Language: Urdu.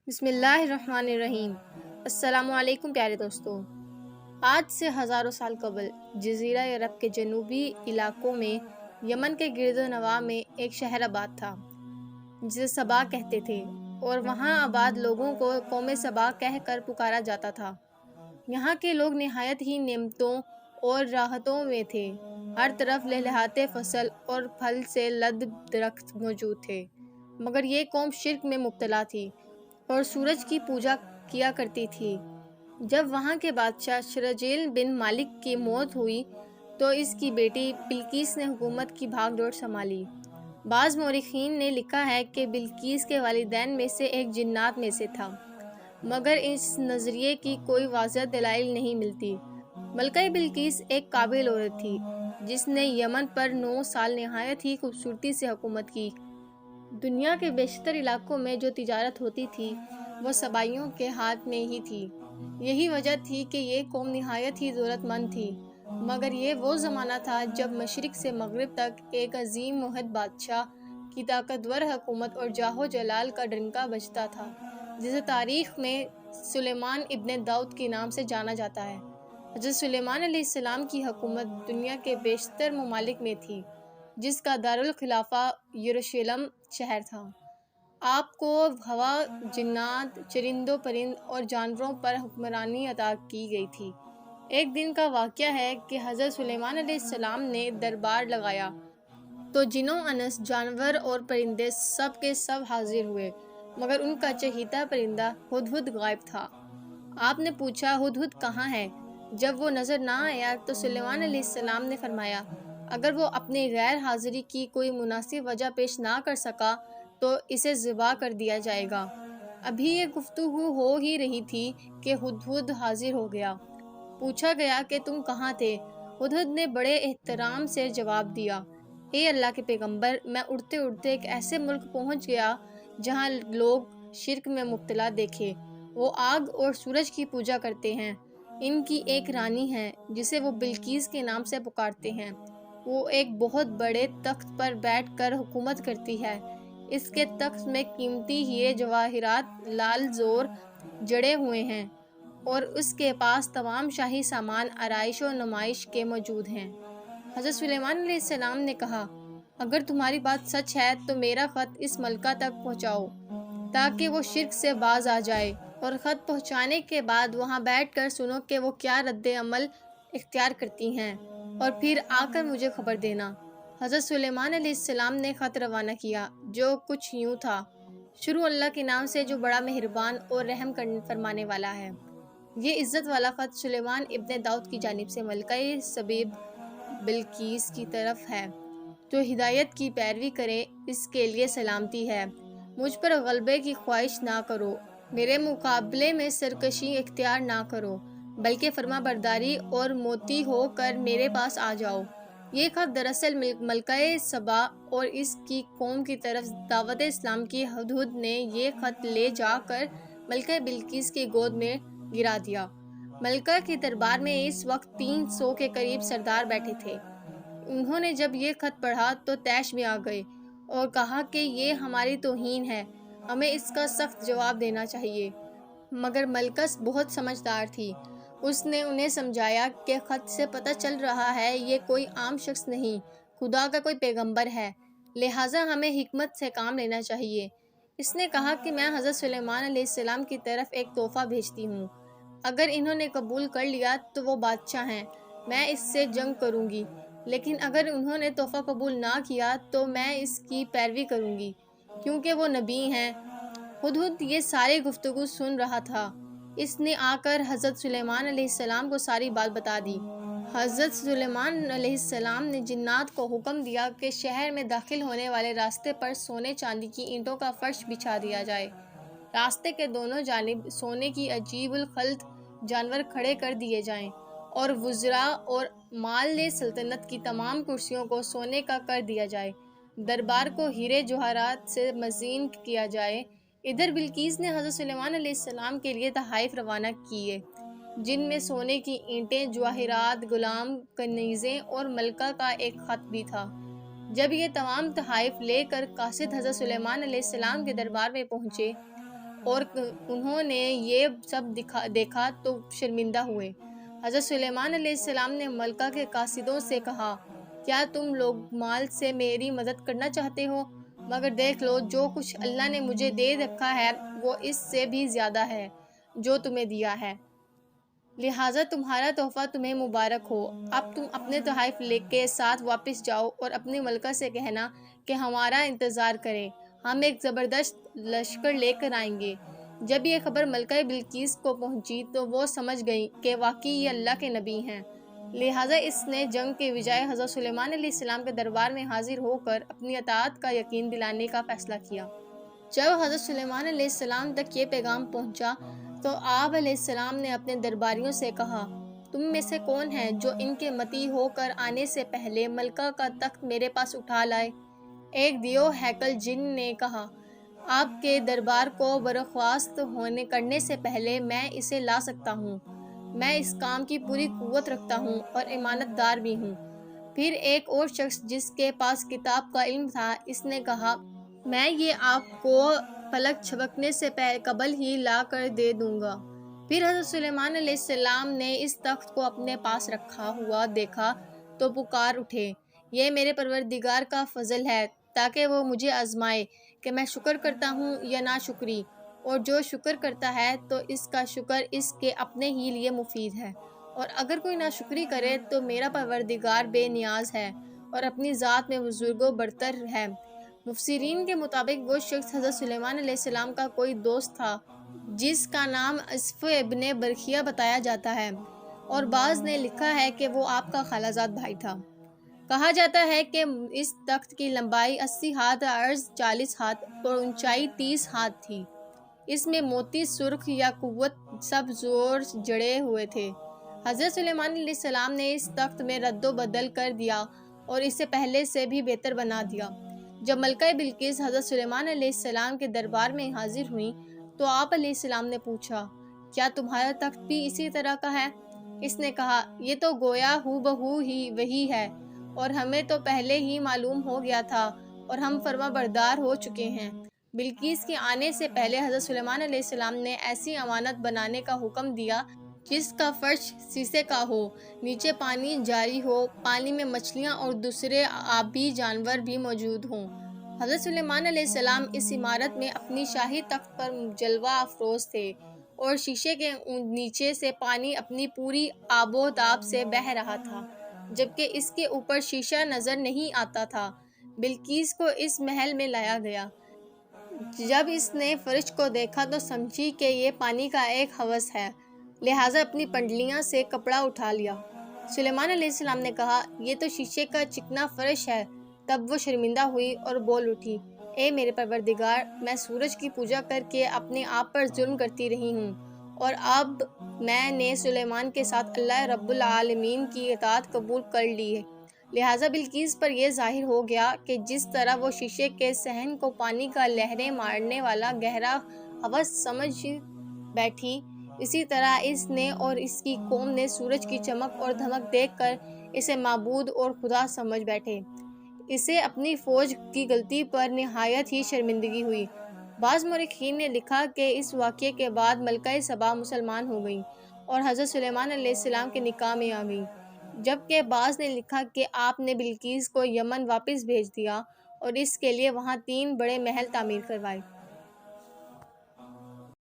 بسم اللہ الرحمن الرحیم۔ السلام علیکم پیارے دوستوں۔ آج سے ہزاروں سال قبل جزیرہ عرب کے جنوبی علاقوں میں یمن کے گرد و نواح میں ایک شہر آباد تھا جسے سبا کہتے تھے، اور وہاں آباد لوگوں کو قوم سبا کہہ کر پکارا جاتا تھا۔ یہاں کے لوگ نہایت ہی نعمتوں اور راحتوں میں تھے۔ ہر طرف لہلہاتے فصل اور پھل سے لد درخت موجود تھے، مگر یہ قوم شرک میں مبتلا تھی اور سورج کی پوجا کیا کرتی تھی۔ جب وہاں کے بادشاہ شرحجیل بن مالک کی موت ہوئی تو اس کی بیٹی بلقیس نے حکومت کی بھاگ دوڑ سنبھالی۔ بعض مورخین نے لکھا ہے کہ بلقیس کے والدین میں سے ایک جنات میں سے تھا، مگر اس نظریے کی کوئی واضح دلائل نہیں ملتی۔ ملکہ بلقیس ایک قابل عورت تھی جس نے یمن پر 9 سال نہایت ہی خوبصورتی سے حکومت کی۔ دنیا کے بیشتر علاقوں میں جو تجارت ہوتی تھی وہ سبائیوں کے ہاتھ میں ہی تھی۔ یہی وجہ تھی کہ یہ قوم نہایت ہی دولت مند تھی، مگر یہ وہ زمانہ تھا جب مشرق سے مغرب تک ایک عظیم موحد بادشاہ کی طاقتور حکومت اور جاہ و جلال کا ڈنکا بجتا تھا، جسے تاریخ میں سلیمان ابن داؤد کے نام سے جانا جاتا ہے۔ حضرت سلیمان علیہ السلام کی حکومت دنیا کے بیشتر ممالک میں تھی، جس کا دارالخلافہ یروشلم شہر تھا۔ آپ کو ہوا، جنات، چرندوں پرند اور جانوروں پر حکمرانی عطا کی گئی تھی۔ ایک دن کا واقعہ ہے کہ حضرت سلیمان علیہ السلام نے دربار لگایا تو جنوں انس، جانور اور پرندے سب کے سب حاضر ہوئے، مگر ان کا چہیتا پرندہ ہدہد غائب تھا۔ آپ نے پوچھا ہدہد کہاں ہے؟ جب وہ نظر نہ آیا تو سلیمان علیہ السلام نے فرمایا، اگر وہ اپنی غیر حاضری کی کوئی مناسب وجہ پیش نہ کر سکا تو اسے ذبح کر دیا جائے گا۔ ابھی یہ گفتگو ہو ہی رہی تھی کہ ہدہد حاضر ہو گیا۔ پوچھا گیا کہ تم کہاں تھے؟ ہدہد نے بڑے احترام سے جواب دیا، اے اللہ کے پیغمبر، میں اڑتے اڑتے ایک ایسے ملک پہنچ گیا جہاں لوگ شرک میں مبتلا دیکھے۔ وہ آگ اور سورج کی پوجا کرتے ہیں۔ ان کی ایک رانی ہے جسے وہ بلقیس کے نام سے پکارتے ہیں۔ وہ ایک بہت بڑے تخت پر بیٹھ کر حکومت کرتی ہے۔ اس کے تخت میں قیمتی ہیرے جواہرات لال زور جڑے ہوئے ہیں، اور اس کے پاس تمام شاہی سامان آرائش و نمائش کے موجود ہیں۔ حضرت سلیمان علیہ السلام نے کہا، اگر تمہاری بات سچ ہے تو میرا خط اس ملکہ تک پہنچاؤ تاکہ وہ شرک سے باز آ جائے، اور خط پہنچانے کے بعد وہاں بیٹھ کر سنو کہ وہ کیا رد عمل اختیار کرتی ہیں، اور پھر آ کر مجھے خبر دینا۔ حضرت سلیمان علیہ السلام نے خط روانہ کیا، جو کچھ یوں تھا، شروع اللہ کے نام سے جو بڑا مہربان اور رحم فرمانے والا ہے۔ یہ عزت والا خط سلیمان ابن داؤد کی جانب سے ملکہ سبیب بلقیس کی طرف ہے۔ جو ہدایت کی پیروی کرے اس کے لیے سلامتی ہے۔ مجھ پر غلبے کی خواہش نہ کرو، میرے مقابلے میں سرکشی اختیار نہ کرو، بلکہ فرما برداری اور موتی ہو کر میرے پاس آ جاؤ۔ یہ خط دراصل ملکہ سبا اور اس کی قوم کی طرف دعوت اسلام کی ہدہد نے یہ خط لے جا کر ملکہ بلقیس کی گود میں گرا دیا۔ ملکہ کے دربار میں اس وقت 300 کے قریب سردار بیٹھے تھے۔ انہوں نے جب یہ خط پڑھا تو طیش میں آ گئے اور کہا کہ یہ ہماری توہین ہے، ہمیں اس کا سخت جواب دینا چاہیے۔ مگر ملکہ بہت سمجھدار تھی۔ اس نے انہیں سمجھایا کہ خط سے پتہ چل رہا ہے یہ کوئی عام شخص نہیں، خدا کا کوئی پیغمبر ہے، لہٰذا ہمیں حکمت سے کام لینا چاہیے۔ اس نے کہا کہ میں حضرت سلیمان علیہ السلام کی طرف ایک تحفہ بھیجتی ہوں، اگر انہوں نے قبول کر لیا تو وہ بادشاہ ہیں، میں اس سے جنگ کروں گی، لیکن اگر انہوں نے تحفہ قبول نہ کیا تو میں اس کی پیروی کروں گی، کیونکہ وہ نبی ہیں۔ ہدہد یہ ساری گفتگو سن رہا تھا۔ اس نے آ کر حضرت سلیمان علیہ السلام کو ساری بات بتا دی۔ حضرت سلیمان علیہ السلام نے جنات کو حکم دیا کہ شہر میں داخل ہونے والے راستے پر سونے چاندی کی اینٹوں کا فرش بچھا دیا جائے۔ راستے کے دونوں جانب سونے کی عجیب الخلق جانور کھڑے کر دیے جائیں، اور وزراء اور مال سلطنت کی تمام کرسیوں کو سونے کا کر دیا جائے۔ دربار کو ہیرے جواہرات سے مزین کیا جائے۔ ادھر بلقیس نے حضرت سلیمان علیہ السلام کے لیے تحائف روانہ کیے، جن میں سونے کی اینٹیں، جواہرات، غلام، کنیزیں اور ملکہ کا ایک خط بھی تھا۔ جب یہ تمام تحائف لے کر قاصد حضرت سلیمان علیہ السلام کے دربار میں پہنچے اور انہوں نے یہ سب دیکھا تو شرمندہ ہوئے۔ حضرت سلیمان علیہ السلام نے ملکہ کے قاصدوں سے کہا، کیا تم لوگ مال سے میری مدد کرنا چاہتے ہو؟ مگر دیکھ لو، جو کچھ اللہ نے مجھے دے رکھا ہے وہ اس سے بھی زیادہ ہے جو تمہیں دیا ہے، لہٰذا تمہارا تحفہ تمہیں مبارک ہو۔ اب تم اپنے تحائف لے کے ساتھ واپس جاؤ اور اپنی ملکہ سے کہنا کہ ہمارا انتظار کرے، ہم ایک زبردست لشکر لے کر آئیں گے۔ جب یہ خبر ملکہ بلقیس کو پہنچی تو وہ سمجھ گئی کہ واقعی یہ اللہ کے نبی ہیں، لہٰذا اس نے جنگ کے بجائے حضرت سلیمان علیہ السلام کے دربار میں حاضر ہو کر اپنی اطاعت کا یقین دلانے کا فیصلہ کیا۔ جب حضرت سلیمان علیہ السلام تک یہ پیغام پہنچا تو آپ علیہ السلام نے اپنے درباریوں سے کہا، تم میں سے کون ہے جو ان کے مطیع ہو کر آنے سے پہلے ملکہ کا تخت میرے پاس اٹھا لائے؟ ایک دیو ہیکل جن نے کہا، آپ کے دربار کو برخواست کرنے سے پہلے میں اسے لا سکتا ہوں، میں اس کام کی پوری قوت رکھتا ہوں اور امانت دار بھی ہوں۔ پھر ایک اور شخص جس کے پاس کتاب کا علم تھا، اس نے کہا، میں یہ آپ کو پلک جھپکنے سے قبل ہی لا کر دے دوں گا۔ پھر حضرت سلیمان علیہ السلام نے اس تخت کو اپنے پاس رکھا ہوا دیکھا تو پکار اٹھے، یہ میرے پروردگار کا فضل ہے تاکہ وہ مجھے آزمائے کہ میں شکر کرتا ہوں یا ناشکری، اور جو شکر کرتا ہے تو اس کا شکر اس کے اپنے ہی لیے مفید ہے، اور اگر کوئی ناشکری کرے تو میرا پروردگار بے نیاز ہے اور اپنی ذات میں بزرگ و برتر ہے۔ مفسرین کے مطابق وہ شخص حضرت سلیمان علیہ السلام کا کوئی دوست تھا جس کا نام اسف ابن برخیہ بتایا جاتا ہے، اور بعض نے لکھا ہے کہ وہ آپ کا خالہ زاد بھائی تھا۔ کہا جاتا ہے کہ اس تخت کی لمبائی 80 ہاتھ، عرض 40 ہاتھ اور اونچائی 30 ہاتھ تھی۔ اس میں موتی سرخ یا قوت سبز زور جڑے ہوئے تھے۔ حضرت سلیمان علیہ السلام نے اس تخت میں رد و بدل کر دیا اور اسے پہلے سے بھی بہتر بنا دیا۔ جب ملکہ بلقیس حضرت سلیمان علیہ السلام کے دربار میں حاضر ہوئیں تو آپ علیہ السلام نے پوچھا، کیا تمہارا تخت بھی اسی طرح کا ہے؟ اس نے کہا، یہ تو گویا ہو بہو ہی وہی ہے، اور ہمیں تو پہلے ہی معلوم ہو گیا تھا اور ہم فرما بردار ہو چکے ہیں۔ بلقیس کے آنے سے پہلے حضرت سلیمان علیہ السلام نے ایسی امانت بنانے کا حکم دیا جس کا فرش سیسے کا ہو، نیچے پانی جاری ہو، پانی میں مچھلیاں اور دوسرے آبی جانور بھی موجود ہوں۔ حضرت سلیمان علیہ السلام اس عمارت میں اپنی شاہی تخت پر جلوہ افروز تھے، اور شیشے کے نیچے سے پانی اپنی پوری آب و تاب سے بہہ رہا تھا، جبکہ اس کے اوپر شیشہ نظر نہیں آتا تھا۔ بلقیس کو اس محل میں لایا گیا۔ جب اس نے فرش کو دیکھا تو سمجھی کہ یہ پانی کا ایک حوض ہے، لہٰذا اپنی پنڈلیاں سے کپڑا اٹھا لیا۔ سلیمان علیہ السلام نے کہا، یہ تو شیشے کا چکنا فرش ہے۔ تب وہ شرمندہ ہوئی اور بول اٹھی، اے میرے پروردگار، میں سورج کی پوجا کر کے اپنے آپ پر ظلم کرتی رہی ہوں، اور اب میں نے سلیمان کے ساتھ اللہ رب العالمین کی اطاعت قبول کر لی ہے، لہٰذا بلقیس پر یہ ظاہر ہو گیا کہ جس طرح وہ شیشے کے صحن کو پانی کا لہریں مارنے والا گہرا حوض سمجھ بیٹھی، اسی طرح اس نے اور اس کی قوم نے سورج کی چمک اور دھمک دیکھ کر اسے معبود اور خدا سمجھ بیٹھے۔ اسے اپنی فوج کی غلطی پر نہایت ہی شرمندگی ہوئی۔ بعض مورخین نے لکھا کہ اس واقعے کے بعد ملکہ سبا مسلمان ہو گئیں اور حضرت سلیمان علیہ السلام کے نکاح میں آ گئیں، جبکہ بعض نے لکھا کہ آپ نے بلقیس کو یمن واپس بھیج دیا اور اس کے لیے وہاں 3 بڑے محل تعمیر کروائے۔